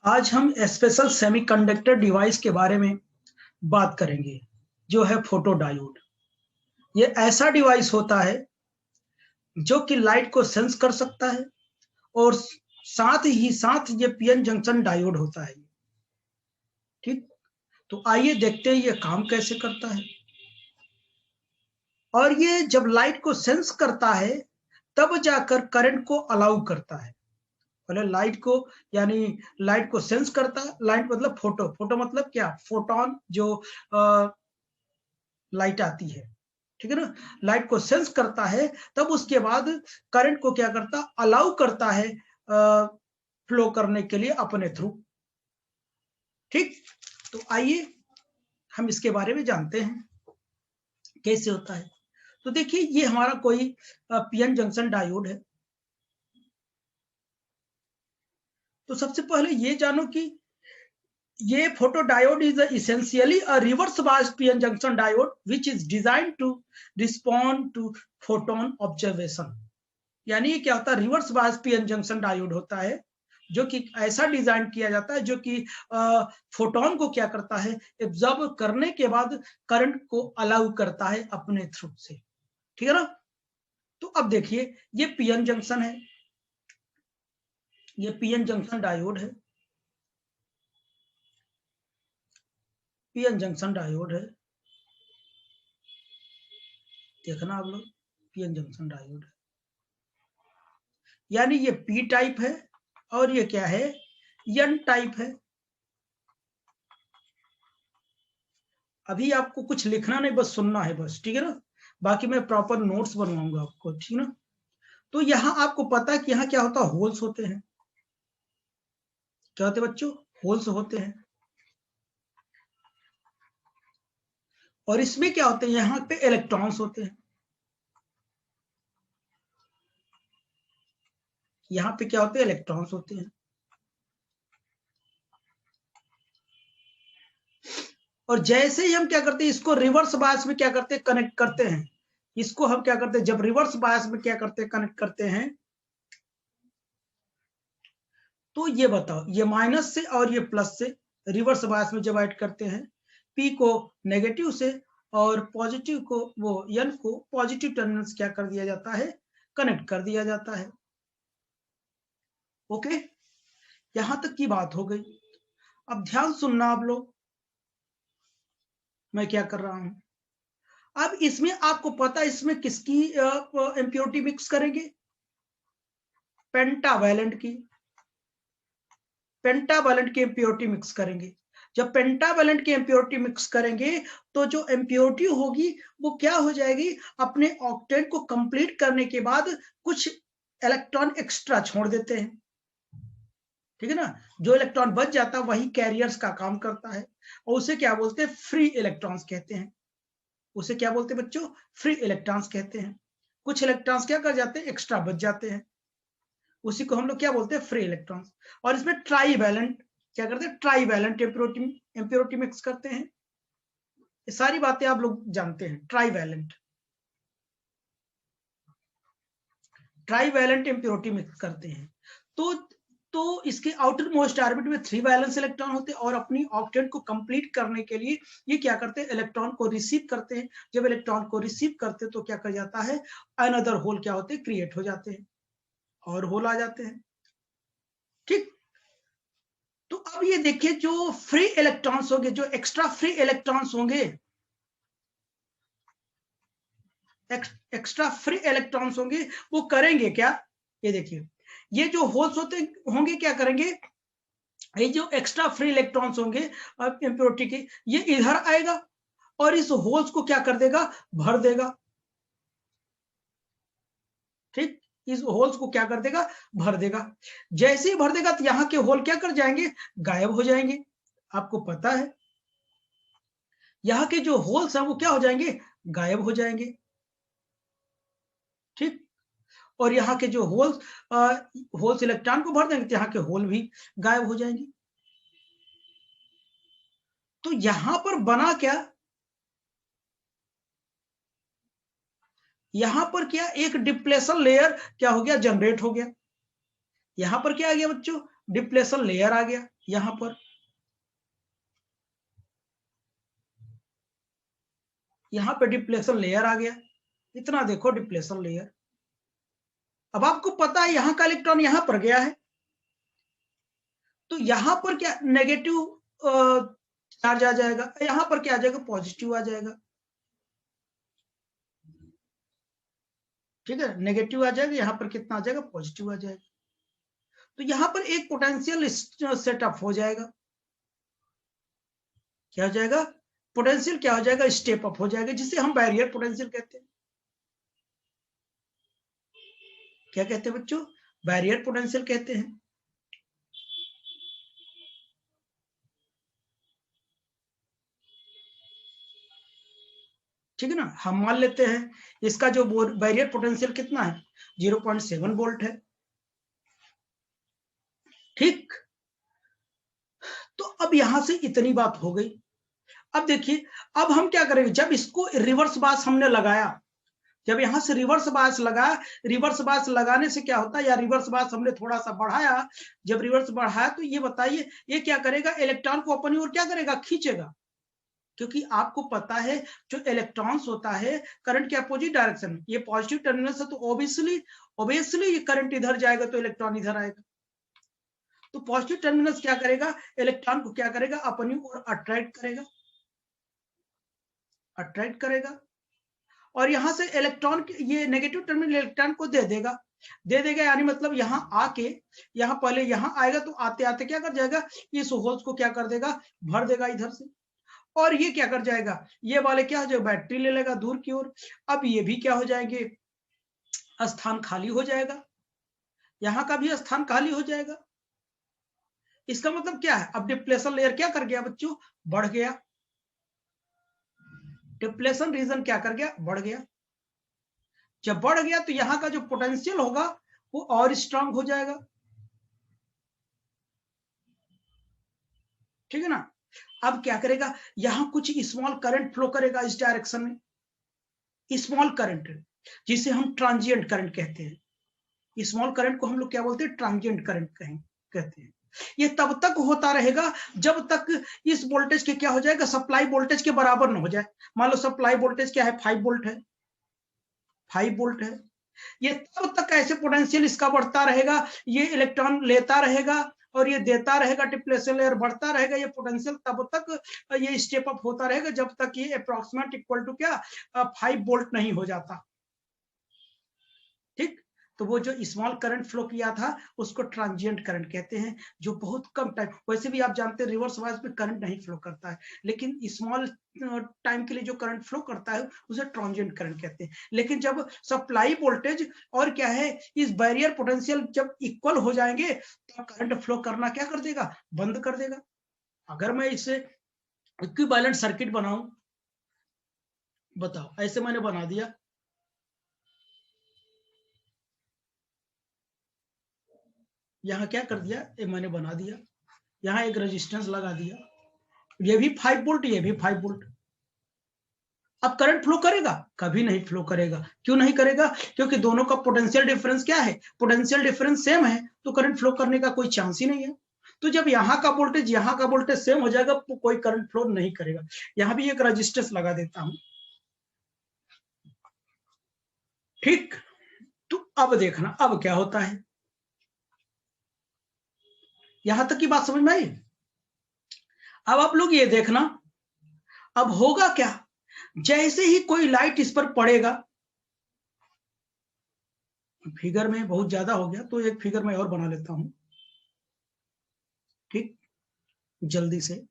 आज हम special semiconductor device के बारे में बात करेंगे, जो है फोटो डायोड। ये ऐसा डिवाइस होता है जो कि लाइट को सेंस कर सकता है और साथ ही साथ ये पीएन जंक्शन डायोड होता है। ठीक, तो आइए देखते हैं ये काम कैसे करता है। और ये जब लाइट को सेंस करता है तब जाकर करंट को अलाउ करता है। पहले लाइट को, यानी लाइट को सेंस करता है। लाइट मतलब फोटो, फोटो मतलब क्या, फोटोन जो लाइट आती है, ठीक है ना। लाइट को सेंस करता है, तब उसके बाद करंट को क्या करता, अलाउ करता है फ्लो करने के लिए अपने थ्रू। ठीक, तो आइए हम इसके बारे में जानते हैं कैसे होता है। तो देखिए, ये हमारा कोई पीएन जंक्शन डायोड है। तो सबसे पहले ये जानो कि ये photodiode is essentially a reverse biased PN junction diode which is designed to respond to photon observation। यानी ये क्या होता है, reverse bias PN junction diode होता है जो कि ऐसा डिजाइन किया जाता है जो कि फोटोन को क्या करता है, एब्जॉर्ब करने के बाद करंट को अलाउ करता है अपने थ्रू से। ठीक है ना। तो अब देखिए, ये पीएन जंक्शन है, ये पीएन जंक्शन डायोड है, पीएन जंक्शन डायोड है। देखना आप लोग, पीएन जंक्शन डायोड है, यानी ये पी टाइप है और ये क्या है, एन टाइप है। अभी आपको कुछ लिखना नहीं, बस सुनना है बस, ठीक है ना। बाकी मैं प्रॉपर नोट्स बनवाऊंगा आपको, ठीक ना। तो यहाँ आपको पता है कि यहाँ क्या होता है, होल्स होते हैं। क्या होते हैं बच्चों, होल्स होते हैं। और इसमें क्या होते हैं, यहाँ पे इलेक्ट्रॉन्स होते हैं। यहाँ पे क्या होते हैं, इलेक्ट्रॉन्स होते हैं। और जैसे ही हम क्या करते हैं, इसको रिवर्स बायस में क्या करते हैं, कनेक्ट करते हैं। इसको हम क्या करते हैं, जब रिवर्स बायस में क्या करते हैं, कनेक्ट करते हैं, तो ये बताओ, ये माइनस से और ये प्लस से रिवर्स बायस में जब ऐड करते हैं, पी को नेगेटिव से और पॉजिटिव को, वो एन को पॉजिटिव टर्मिनल से क्या कर दिया जाता है, कनेक्ट कर दिया जाता है। ओके, यहां तक की बात हो गई। अब ध्यान सुनना आप लोग, मैं क्या कर रहा हूं। अब इसमें आपको पता है, इसमें किसकी इम्प्योरिटी मिक्स करेंगे, पेंटावैलेंट की, पेंटावैलेंट की इम्प्योरिटी मिक्स करेंगे। जब पेंटावैलेंट की इम्प्योरिटी मिक्स करेंगे तो जो इम्प्योरिटी होगी वो क्या हो जाएगी, अपने ऑक्टेट को कंप्लीट करने के बाद कुछ इलेक्ट्रॉन एक्स्ट्रा छोड़ देते हैं। ठीक है ना। जो इलेक्ट्रॉन बच जाता है वही कैरियर्स का काम करता है, और उसे क्या बोलते हैं, फ्री इलेक्ट्रॉन्स कहते हैं। उसे क्या बोलते हैं बच्चों, फ्री इलेक्ट्रॉन्स कहते हैं। कुछ इलेक्ट्रॉन्स क्या कर जाते हैं, एक्स्ट्रा बच जाते हैं, उसी को हम लोग क्या बोलते हैं, फ्री इलेक्ट्रॉन्स। और इसमें ट्राईवैलेंट क्या करते हैं, ट्राईवैलेंट इम्प्योरिटी मिक्स करते हैं। ये सारी बातें आप लोग जानते हैं। ट्राईवैलेंट, ट्राईवैलेंट इम्प्योरिटी मिक्स करते हैं। तो इसके आउटर मोस्ट ऑर्बिट में 3 वैलेंस इलेक्ट्रॉन होते हैं, और अपनी ऑक्टेट को कंप्लीट करने के लिए ये क्या करते हैं, इलेक्ट्रॉन को रिसीव करते हैं। जब इलेक्ट्रॉन को रिसीव करते हैं तो क्या कर जाता है, अनदर होल क्या होते हैं, क्रिएट हो जाते हैं, और होल आ जाते हैं। ठीक, तो अब ये देखिए, जो फ्री इलेक्ट्रॉन्स होंगे, जो एक्स्ट्रा फ्री इलेक्ट्रॉन्स होंगे, एक्स्ट्रा फ्री इलेक्ट्रॉन्स होंगे, वो करेंगे क्या, ये देखिए, ये जो होल्स होते होंगे क्या करेंगे, ये जो एक्स्ट्रा फ्री इलेक्ट्रॉन्स होंगे इम्प्योरिटी के, ये इधर आएगा और इस होल्स को क्या कर देगा, भर देगा। ठीक, इस होल्स को क्या कर देगा, भर देगा। जैसे ही भर देगा तो यहाँ के होल क्या कर जाएंगे, गायब हो जाएंगे। आपको पता है, यहाँ के जो होल्स हैं वो क्या हो जाएंगे, गायब हो जाएंगे। ठीक, और यहाँ के जो होल्स इलेक्ट्रॉन को भर देंगे तो यहाँ के होल भी गायब हो जाएंगे। तो यहां पर बना क्या, यहां पर क्या, एक डिप्लेशन लेयर क्या हो गया, जनरेट हो गया। यहां पर क्या आ गया बच्चों, डिप्लेशन लेयर आ गया यहां पर, यहां पे डिप्लेशन लेयर आ गया, इतना देखो डिप्लेशन लेयर। अब आपको पता है यहां का इलेक्ट्रॉन यहां पर गया है, तो यहां पर क्या नेगेटिव चार्ज आ जाएगा, यहां पर क्या आ जाएगा, पॉजिटिव आ जाएगा। ठीक है, नेगेटिव आ जाएगा, यहां पर कितना आ जाएगा, पॉजिटिव आ जाएगा। तो यहां पर एक पोटेंशियल सेटअप हो जाएगा, क्या हो जाएगा, पोटेंशियल क्या हो जाएगा, स्टेप अप हो जाएगा, जिसे हम बैरियर पोटेंशियल कहते हैं। क्या कहते हैं बच्चों, बैरियर पोटेंशियल कहते हैं। ठीक है ना, हम मान लेते हैं इसका जो बैरियर पोटेंशियल कितना है, 0.7 वोल्ट है। ठीक, तो अब यहां से इतनी बात हो गई। अब देखिए, अब हम क्या करेंगे, जब इसको रिवर्स बायस हमने लगाया, जब यहां से रिवर्स बायस लगा, रिवर्स बायस लगाने से क्या होता है, या रिवर्स बायस हमने थोड़ा सा बढ़ाया, जब रिवर्स बढ़ाया तो ये बताइए ये क्या करेगा, इलेक्ट्रॉन को अपनी ओर क्या करेगा, खींचेगा। क्योंकि आपको पता है जो इलेक्ट्रॉन्स होता है करंट के अपोजिट डायरेक्शन में, ये पॉजिटिव टर्मिनल से, तो ऑब्वियसली ये करंट इधर जाएगा तो इलेक्ट्रॉन इधर आएगा। तो पॉजिटिव टर्मिनल क्या करेगा, इलेक्ट्रॉन को क्या करेगा, अपनी ओर अट्रैक्ट करेगा, अट्रैक्ट करेगा। और यहां से इलेक्ट्रॉन, ये नेगेटिव टर्मिनल इलेक्ट्रॉन को दे देगा, दे देगा यानी मतलब यहां आके, यहां पहले यहां आएगा तो आते आते क्या कर जाएगा, इस होल्स को क्या कर देगा, भर देगा इधर से। और ये क्या कर जाएगा, ये वाले क्या हो जाएगा, बैटरी ले लेगा दूर की ओर। अब ये भी क्या हो जाएंगे, स्थान खाली हो जाएगा, यहां का भी स्थान खाली हो जाएगा। इसका मतलब क्या है, अब डिप्लेशन लेयर क्या कर गया बच्चों, बढ़ गया। डिप्लेशन रीजन क्या कर गया, बढ़ गया। जब बढ़ गया तो यहां का जो पोटेंशियल होगा वो और स्ट्रांग हो जाएगा। ठीक है ना, अब क्या करेगा, यहां कुछ स्मॉल करंट फ्लो करेगा इस डायरेक्शन में, स्मॉल करंट, जिसे हम ट्रांजिएंट करंट कहते हैं। स्मॉल करंट को हम लोग क्या बोलते हैं, ट्रांजिएंट करंट कहते हैं। ये तब तक होता रहेगा जब तक इस वोल्टेज के क्या हो जाएगा, सप्लाई वोल्टेज के बराबर ना हो जाए। मान लो सप्लाई वोल्टेज क्या है, 5 वोल्ट है, 5 वोल्ट है। ये तब तक ऐसे पोटेंशियल इसका बढ़ता रहेगा, ये इलेक्ट्रॉन लेता रहेगा और ये देता रहेगा, डिप्लेशन लेयर बढ़ता रहेगा, ये पोटेंशियल तब तक ये स्टेप अप होता रहेगा जब तक ये अप्रोक्सीमेट इक्वल टू क्या, 5 वोल्ट नहीं हो जाता। ठीक, तो वो जो स्मॉल करंट फ्लो किया था उसको ट्रांजिएंट करंट कहते हैं, जो बहुत कम टाइम, वैसे भी आप जानते हैं रिवर्स वाइज में करंट नहीं फ्लो करता है, लेकिन स्मॉल टाइम के लिए जो करंट फ्लो करता है उसे ट्रांजिएंट करंट कहते हैं। लेकिन जब सप्लाई वोल्टेज और क्या है, इस बैरियर पोटेंशियल जब इक्वल हो जाएंगे तो करंट फ्लो करना क्या कर देगा, बंद कर देगा। अगर मैं इसे इक्विवेलेंट सर्किट बनाऊं, बताओ, ऐसे मैंने बना दिया, यहाँ क्या कर दिया, ये मैंने बना दिया, यहाँ एक रेजिस्टेंस लगा दिया, ये भी 5 वोल्ट, ये भी 5 वोल्ट। अब करंट फ्लो करेगा, कभी नहीं फ्लो करेगा। क्यों नहीं करेगा, क्योंकि दोनों का पोटेंशियल डिफरेंस क्या है, पोटेंशियल डिफरेंस सेम है, तो करंट फ्लो करने का कोई चांस ही नहीं है। तो जब यहाँ का वोल्टेज यहाँ का वोल्टेज सेम हो जाएगा तो कोई करंट फ्लो नहीं करेगा। यहाँ भी एक रेजिस्टेंस लगा देता हूं। ठीक, तो अब देखना अब क्या होता है, यहां तक की बात समझ में आई। अब आप लोग ये देखना, अब होगा क्या, जैसे ही कोई लाइट इस पर पड़ेगा, फिगर में बहुत ज्यादा हो गया तो एक फिगर में और बना लेता हूं। ठीक, जल्दी से,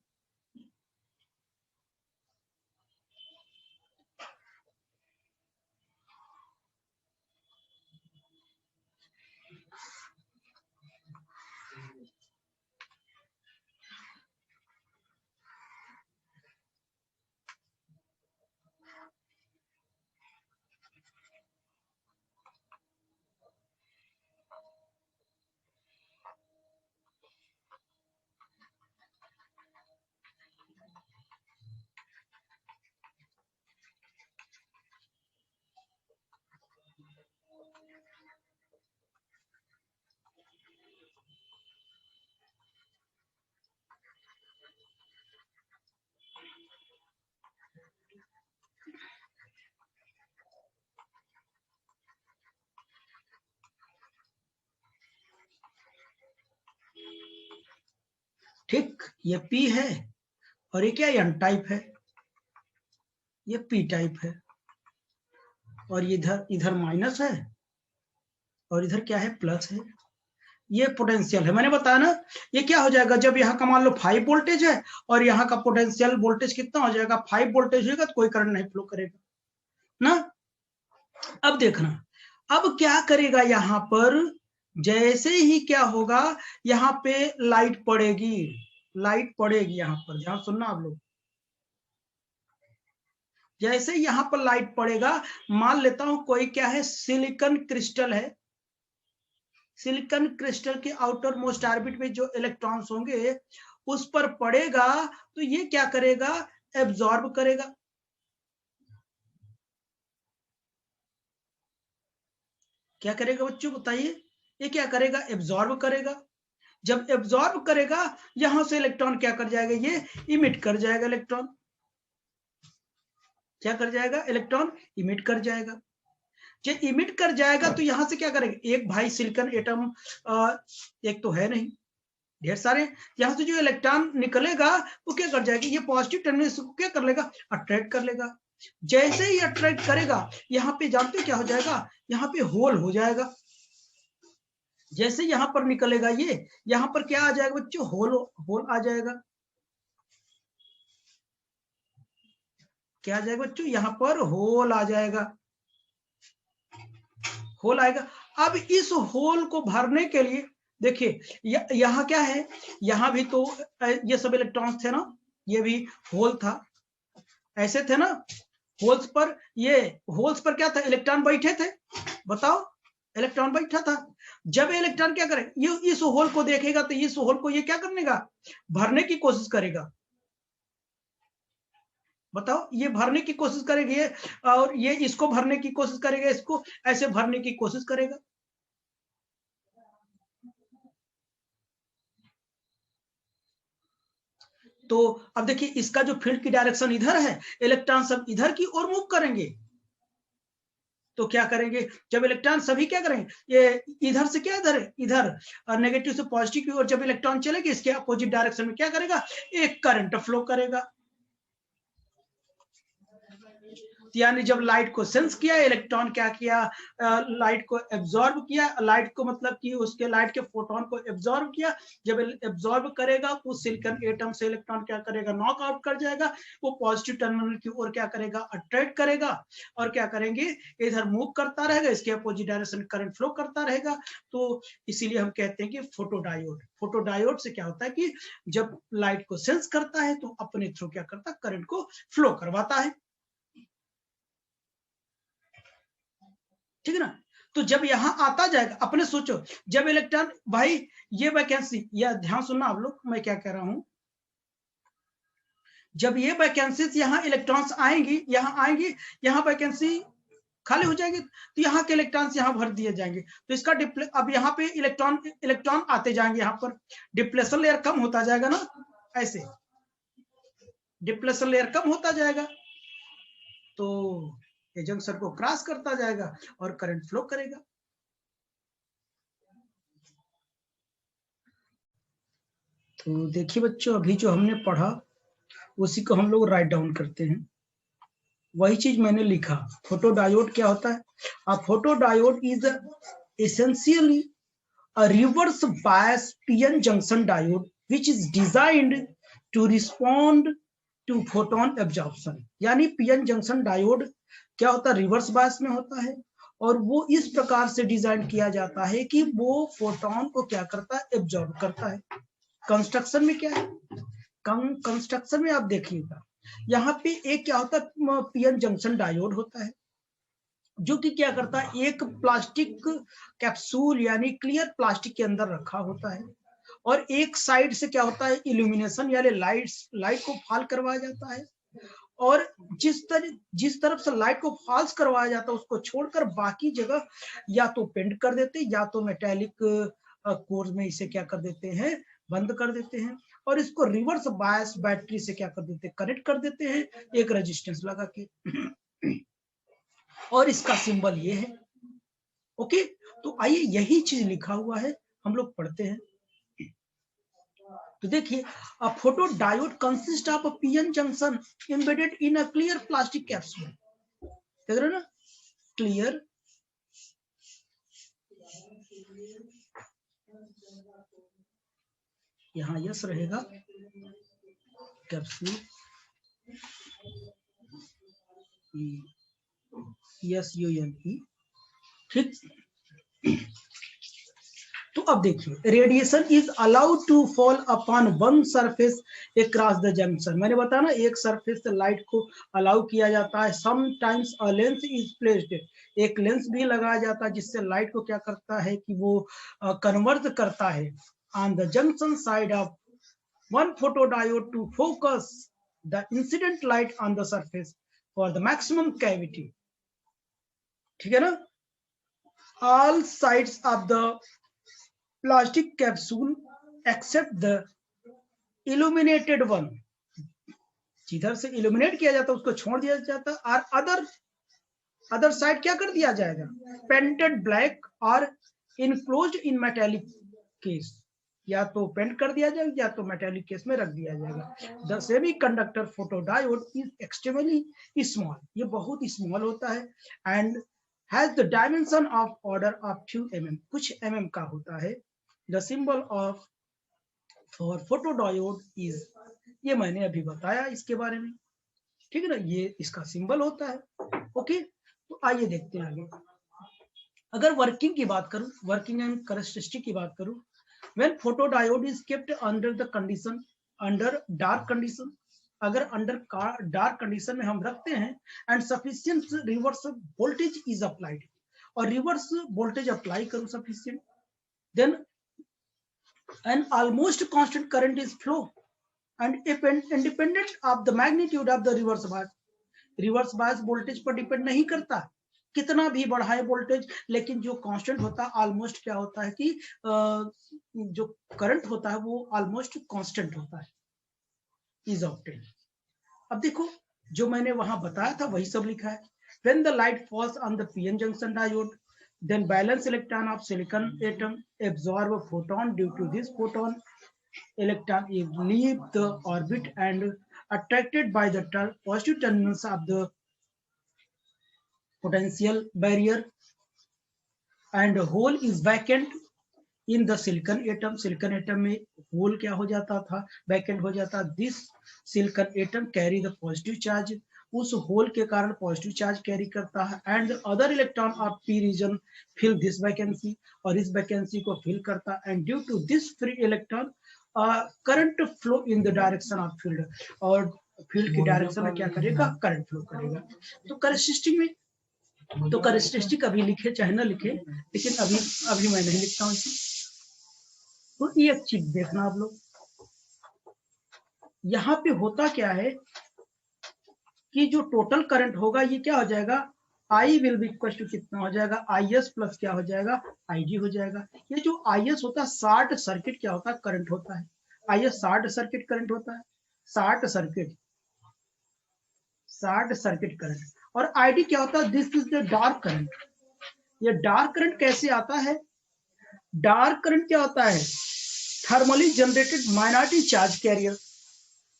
ये P है और ये क्या N टाइप है, ये P टाइप है, और इधर इधर माइनस है और इधर क्या है प्लस है। ये पोटेंशियल है, मैंने बताया ना। ये क्या हो जाएगा, जब यहाँ का मान लो 5 वोल्टेज है और यहाँ का पोटेंशियल वोल्टेज कितना हो जाएगा, 5 वोल्टेज होगा तो कोई करंट नहीं फ्लो करेगा ना। अब देखना, अब क्या करेगा यहाँ पर, जैसे ही क्या होगा, यहाँ पे लाइट पड़ेगी, लाइट पड़ेगी यहाँ पर, ध्यान सुनना आप लोग। जैसे यहाँ पर लाइट पड़ेगा, मान लेता हूं कोई क्या है, सिलिकॉन क्रिस्टल है, सिलिकॉन क्रिस्टल के आउटर मोस्ट ऑर्बिट में जो इलेक्ट्रॉन्स होंगे उस पर पड़ेगा, तो ये क्या करेगा, एब्जॉर्ब करेगा। क्या करेगा बच्चों बताइए, ये क्या करेगा, एब्जॉर्ब करेगा। जब एब्जॉर्ब करेगा, यहां से इलेक्ट्रॉन क्या कर जाएगा, ये इमिट कर जाएगा, इलेक्ट्रॉन क्या कर जाएगा, इलेक्ट्रॉन इमिट कर जाएगा। जब इमिट कर जाएगा तो यहां से क्या करेगा, एक भाई सिलिकॉन एटम एक तो है नहीं, ढेर सारे, यहां से जो इलेक्ट्रॉन निकलेगा वो क्या कर जाएगा, ये पॉजिटिव टर्मिनल को क्या कर लेगा, अट्रैक्ट कर लेगा। जैसे ही अट्रैक्ट करेगा, यहाँ पे जानते हो क्या हो जाएगा, यहाँ पे होल हो जाएगा। जैसे यहां पर निकलेगा ये, यहां पर क्या आ जाएगा बच्चों, होल, होल आ जाएगा। क्या आ जाएगा बच्चों, यहां पर होल आ जाएगा, होल आएगा। अब इस होल को भरने के लिए देखिए, यहाँ क्या है, यहाँ भी तो ये सब इलेक्ट्रॉन्स थे ना, ये भी होल था, ऐसे थे ना, होल्स पर, ये होल्स पर क्या था, इलेक्ट्रॉन बैठे थे, बताओ, इलेक्ट्रॉन बैठा था। जब इलेक्ट्रॉन क्या करे, ये इस होल को देखेगा तो इस होल को ये क्या करने का, भरने की कोशिश करेगा, बताओ, ये भरने की कोशिश करेगी और ये इसको भरने की कोशिश करेगा, इसको ऐसे भरने की कोशिश करेगा। तो अब देखिए, इसका जो फील्ड की डायरेक्शन इधर है, इलेक्ट्रॉन सब इधर की ओर मूव करेंगे। तो क्या करेंगे, जब इलेक्ट्रॉन सभी क्या करेंगे, ये इधर से क्या, इधर है, इधर नेगेटिव से पॉजिटिव की ओर जब इलेक्ट्रॉन चलेगी, इसके अपोजिट डायरेक्शन में क्या करेगा, एक करंट फ्लो करेगा। यानी जब लाइट को सेंस किया, इलेक्ट्रॉन क्या किया, लाइट को एब्जॉर्ब किया, लाइट को मतलब कि उसके लाइट के फोटोन को एब्जॉर्ब किया। जब एब्जॉर्ब करेगा, उस सिलिकॉन एटम से इलेक्ट्रॉन क्या करेगा, नॉक आउट कर जाएगा, वो पॉजिटिव टर्मिनल की ओर क्या करेगा, अट्रैक्ट करेगा, और क्या करेंगे, इधर मूव करता रहेगा, इसके अपोजिट डायरेक्शन करंट फ्लो करता रहेगा। तो इसीलिए हम कहते हैं कि फोटोडायोड, फोटोडायोड से क्या होता है कि जब लाइट को सेंस करता है तो अपने थ्रू क्या करता है, करंट को फ्लो करवाता है, ठीक है ना। तो जब यहां आता जाएगा, अपने सोचो, जब इलेक्ट्रॉन, भाई ये वैकेंसी, या ध्यान सुनना आप लोग, मैं क्या कह रहा हूं, जब ये वैकेंसी यहां इलेक्ट्रॉन्स आएंगी, यहां आएंगी, यहां वैकेंसी खाली हो जाएगी, तो यहाँ के इलेक्ट्रॉन्स यहाँ भर दिए जाएंगे। तो इसका अब यहाँ पे इलेक्ट्रॉन इलेक्ट्रॉन आते जाएंगे, यहाँ पर डिप्लेशन लेयर कम होता जाएगा ना, ऐसे डिप्लेशन लेयर कम होता जाएगा, तो ये जंक्शन को क्रॉस करता जाएगा और करंट फ्लो करेगा। तो देखिए बच्चों, अभी जो हमने पढ़ा उसी को हम लोग राइट डाउन करते हैं। वही चीज मैंने लिखा, फोटोडायोड क्या होता है, a photodiode is essentially a reverse bias PN junction diode which is designed to respond to photon absorption। यानी पीएन जंक्शन डायोड क्या होता है, रिवर्स बायस में होता है, और वो इस प्रकार से डिजाइन किया जाता है कि वो फोटोन को क्या करता है, एब्जॉर्ब करता है। कंस्ट्रक्शन में क्या है, कंस्ट्रक्शन में आप देखिएगा, यहाँ पे एक क्या होता है, पीएन जंक्शन डायोड होता है, जो कि क्या करता है, एक प्लास्टिक कैप्सूल यानी क्लियर प्लास्टिक के अंदर रखा होता है, और एक साइड से क्या होता है, इल्यूमिनेशन यानी लाइट को फॉल करवाया जाता है, और जिस तरफ से लाइट को फॉल्स करवाया जाता है उसको छोड़कर बाकी जगह या तो पेंट कर देते हैं, या तो मेटेलिक कोर में इसे क्या कर देते हैं, बंद कर देते हैं, और इसको रिवर्स बायस बैटरी से क्या कर देते हैं, कनेक्ट कर देते हैं, एक रेजिस्टेंस लगा के। और इसका सिंबल ये है, ओके। तो आइए, यही चीज लिखा हुआ है, हम लोग पढ़ते हैं। तो देखिए, a photodiode consists of a PN junction embedded in a clear plastic capsule. देख रहे हो ना, क्लियर, यहाँ यस रहेगा, कैप्सूल SUNE, ठीक। तो अब देखिए, radiation is allowed to fall upon one surface across the junction. मैंने बताया ना, एक सरफेस से लाइट को अलाउ किया जाता है। Sometimes a lens is placed, एक लेंस भी लगाया जाता है जिससे लाइट को क्या करता है कि वो कन्वर्ट करता है on the junction side of one photodiode to focus the incident light on the surface for the maximum cavity, ठीक है ना। All sides of the plastic capsule except the illuminated one, जिधर से इल्यूमिनेट किया जाता है उसको छोड़ दिया जाता है, और अदर साइड क्या कर दिया जाएगा, पेंटेड ब्लैक और इनक्लोज्ड इन मेटेलिक केस, या तो पेंट कर दिया जाएगा या तो मेटेलिक केस में रख दिया जाएगा। The semi conductor photodiode is extremely small, ये बहुत स्मॉल होता है, and has the dimension of order of 2 mm, कुछ mm का होता है। The symbol of for photodiode is, ये मैंने अभी बताया इसके बारे में, ठीक है ना, ये इसका सिंबल होता है। ओके, तो आइए देखते हैं आगे। अगर वर्किंग की बात करूं, वर्किंग एंड कैरेक्टरिस्टिक की बात करूं, when photodiode is kept under the condition, under dark condition, अगर अंडर डार्क कंडीशन में हम रखते हैं, and sufficient reverse voltage is applied, और रिवर्स वोल्टेज अप्लाई करूं sufficient, then an almost constant current is flow and independent of the magnitude of the reverse bias. Reverse bias voltage पर depend नहीं करता, कितना भी बढ़ाए वोल्टेज, लेकिन जो कांस्टेंट होता है ऑलमोस्ट क्या होता है कि जो करंट होता है वो ऑलमोस्ट कांस्टेंट होता है, इज ऑब्टेन। अब देखो, जो मैंने वहां बताया था वही सब लिखा है। When the light falls on the PN junction diode, then valence electron of silicon atom absorb a photon. Due to this photon, electron leave the orbit and attracted by the positive terminals of the potential barrier, and hole is vacant in the silicon atom. silicon atom में hole क्या हो जाता था, vacant हो जाता। this silicon atom carry the positive charge, उस hole के कारण पॉजिटिव चार्ज कैरी करता है, and other electron of P region fill this vacancy, और इस वैकेंसी को फिल करता है, and due to this free electron current flow in the direction of field, और फील्ड की डायरेक्शन में क्या करेगा, करंट फ्लो करेगा। तो कैरेक्टरिस्टिक में, तो कैरेक्टरिस्टिक अभी लिखे चाहे ना लिखे, लेकिन अभी मैं नहीं लिखता हूँ इसे। तो ये एक चीज देखना आप लोग, यहाँ पे होता क्या है कि जो टोटल करंट होगा ये क्या हो जाएगा, I will be equal to कितना हो जाएगा, आई एस प्लस क्या हो जाएगा, आई जी हो जाएगा। ये जो आई एस होता है शॉर्ट सर्किट क्या होता है, करंट होता है। I S short circuit current होता है, शॉर्ट सर्किट करंट। और आई डी क्या होता है, this is the dark current. ये डार्क करंट कैसे आता है, डार्क करंट क्या होता है, thermally generated minority charge career.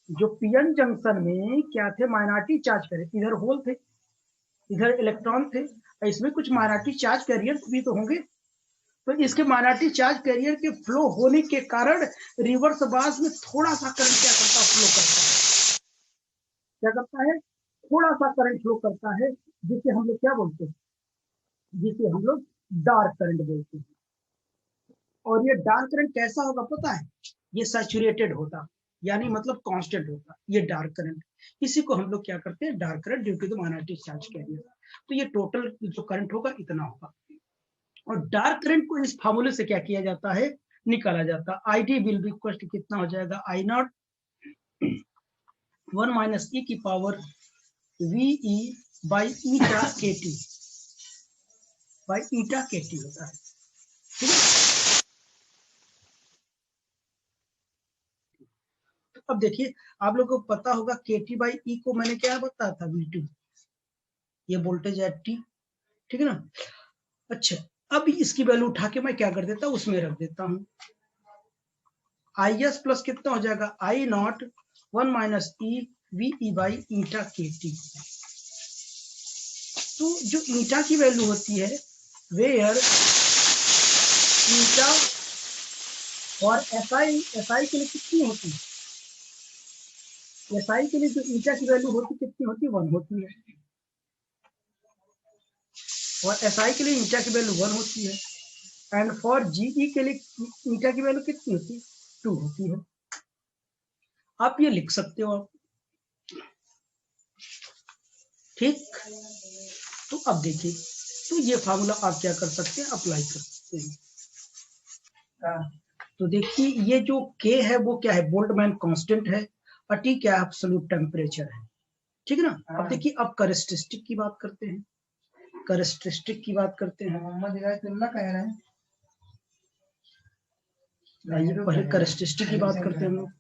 जो पीएन जंक्शन में क्या थे, माइनॉरिटी चार्ज कैरियर, इधर होल थे, इधर इलेक्ट्रॉन थे, इसमें कुछ माइनॉरिटी चार्ज कैरियर भी तो होंगे। तो इसके माइनॉरिटी चार्ज कैरियर के फ्लो होने के कारण रिवर्स बायस में थोड़ा सा करंट क्या करता है, फ्लो करता है। क्या करता है, थोड़ा सा करंट फ्लो करता है, जिसे हम लोग क्या बोलते हैं, जिसे हम लोग डार्क करंट बोलते हैं। और ये डार्क करंट कैसा होगा पता है, ये सैचुरेटेड होता, यानी मतलब कांस्टेंट होता, ये डार्क करंट। इसी को हम लोग क्या करते हैं, dark current due to the minority charge carrier. तो ये टोटल जो करंट होगा इतना होगा। और डार्क करंट को इस फार्मूले से क्या किया जाता है, निकाला जाता है। I D will be equal to कितना हो जाएगा, आई नॉट 1 माइनस ई की power V E by eta K T, by eta K T होता है, ठीक है। अब देखिए, आप लोगों को पता होगा के टी बाई ई को मैंने क्या बताया था, V2, ये वोल्टेज है टी, ठीक है ना। अच्छा, अब इसकी वैल्यू उठा के मैं क्या कर देता हूँ, उसमें रख देता हूँ। IS प्लस कितना हो जाएगा I not 1 minus E VE by eta KT। तो जो ईटा की वैल्यू होती है वेयर ईटा और SI के लिए कितनी होती है, SI के लिए जो ईटा की वैल्यू होती कितनी होती है 1 होती है, और SI के लिए ईटा की वैल्यू 1 होती है, एंड फॉर GE के लिए ईटा की वैल्यू कितनी होती है 2 होती है। आप ये लिख सकते हो आप, ठीक। तो अब देखिए, तो ये फार्मूला आप क्या कर सकते हैं, अप्लाई कर सकते हैं। तो देखिए ये जो K है वो क्या है, बोल्टजमैन कांस्टेंट है, और T क्या है, एब्सोल्यूट टेम्परेचर है, ठीक है ना। अब देखिए अब कैरेक्टरिस्टिक की बात करते हैं, कैरेक्टरिस्टिक की बात करते हैं। पहले कैरेक्टरिस्टिक की बात करते हैं हम लोग,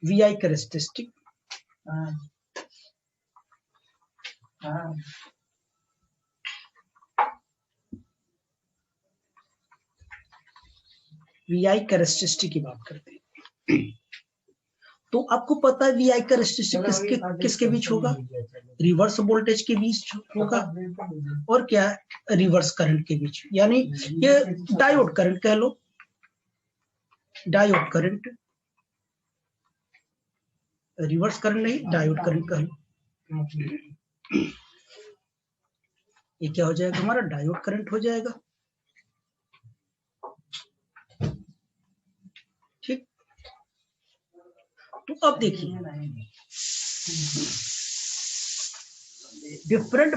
VI कैरेक्टरिस्टिक। VI कैरेक्टरिस्टिक की बात करते हैं। तो आपको पता है VI कैरेक्टरिस्टिक किसके बीच होगा, रिवर्स वोल्टेज के बीच होगा, और क्या रिवर्स करंट के बीच, यानी ये डायोड करंट कह लो, डायोड करंट, रिवर्स करंट नहीं डायोड करंट कह लो। ये क्या हो जाएगा हमारा, डायोड करंट हो जाएगा, ठीक। तो अब देखिए different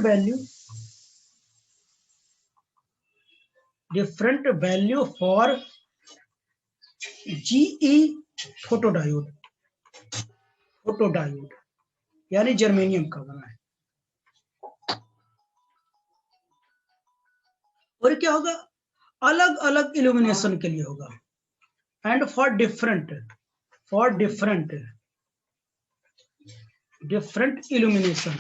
value for GE photodiode यानी जर्मेनियम का बना है, और क्या होगा अलग अलग इल्यूमिनेशन के लिए होगा, एंड फॉर डिफरेंट इल्यूमिनेशन,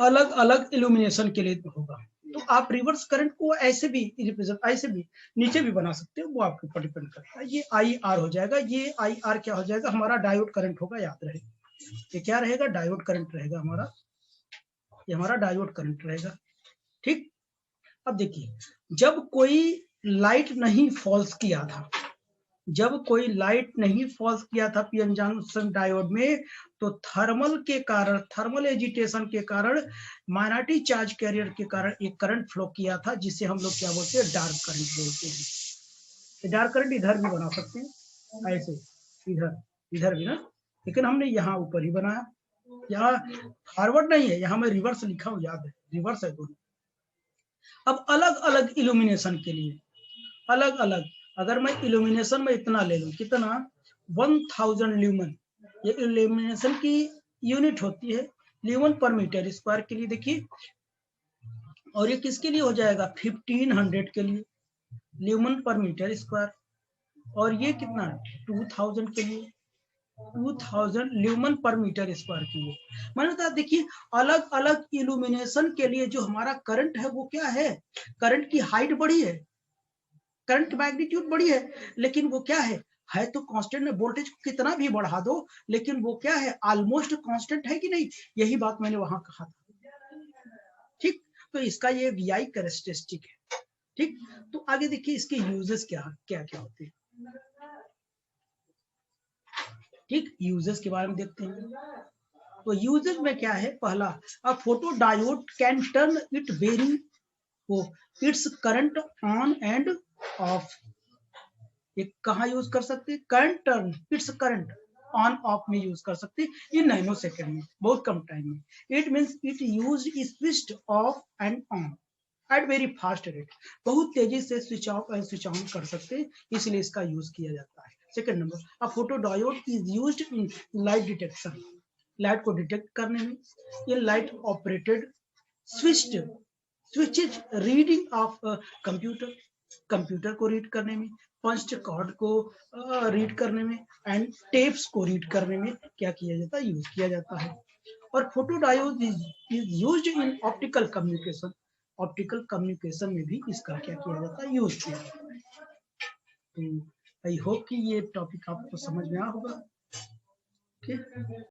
अलग अलग इल्यूमिनेशन के लिए होगा। तो आप रिवर्स करंट को ऐसे भी नीचे भी बना सकते हो, वो आपके ऊपर डिपेंड करता है। ये IR हो जाएगा, ये IR क्या हो जाएगा हमारा, डायोड करंट होगा, याद रहे ये क्या रहेगा, डायोड करंट रहेगा हमारा, ये हमारा डायोड करंट रहेगा, ठीक। अब देखिए जब कोई लाइट नहीं फॉल्स किया था, पीएन जंक्शन डायोड में, तो थर्मल एजिटेशन के कारण, माइनॉरिटी चार्ज कैरियर के कारण एक करंट फ्लो किया था, जिसे हम लोग क्या बोलते हैं, डार्क करंट बोलते हैं। डार्क करंट इधर भी बना सकते हैं, ऐसे इधर भी ना, लेकिन हमने यहाँ ऊपर ही बनाया, यहाँ फॉरवर्ड नहीं है, यहाँ मैं रिवर्स लिखा हूँ, याद है रिवर्स है दोनों। अब अलग अलग इल्यूमिनेशन के लिए अगर मैं इल्यूमिनेशन में इतना ले लूं, कितना 1000 ल्यूमन, ये इल्यूमिनेशन की यूनिट होती है, ल्यूमन पर मीटर स्क्वायर के लिए देखिए, और ये किसके लिए हो जाएगा 1500 के लिए ल्यूमन पर मीटर स्क्वायर, और ये कितना 2000 के लिए 2000 ल्यूमन पर मीटर स्क्वायर के लिए। मैंने कहा देखिए अलग अलग इल्यूमिनेशन के लिए जो हमारा करंट है वो क्या है, करंट की हाइट बड़ी है, करंट मैग्नीट्यूड बड़ी है, लेकिन वो क्या है तो कांस्टेंट, वोल्टेज को कितना भी बढ़ा दो, लेकिन वो क्या है ऑलमोस्ट कांस्टेंट है कि नहीं, यही बात मैंने वहां कहा था, ठीक। तो इसका ये VI कैरेक्टरिस्टिक है, ठीक। तो आगे देखिए इसके यूजेस क्या क्या होते हैं, ठीक, यूजेस के बारे में देखते हैं। तो यूजेस में क्या है, पहला a photo diode can turn it very its current on and off, ये कहाँ यूज कर सकते हैं, current turn its current on off में यूज कर सकते हैं इन नैनो सेकंड में, बहुत कम टाइम में। It means it use switched off and on at very fast rate, बहुत तेजी से switch off and switch on कर सकते हैं, इसलिए इसका यूज किया जाता है। Second number, a photo diode is used in light detection, light को डिटेक्ट करने में, ये light operated switches reading of computer को रीड करने में, पंच कार्ड को रीड करने में, एंड टेप्स को रीड करने में क्या किया जाता है, यूज किया जाता है। और photodiode is used in optical communication, optical communication में भी इसका क्या किया जाता है, यूज किया जाता है। तो आई होप कि ये टॉपिक आपको समझ में आया होगा। ठीक।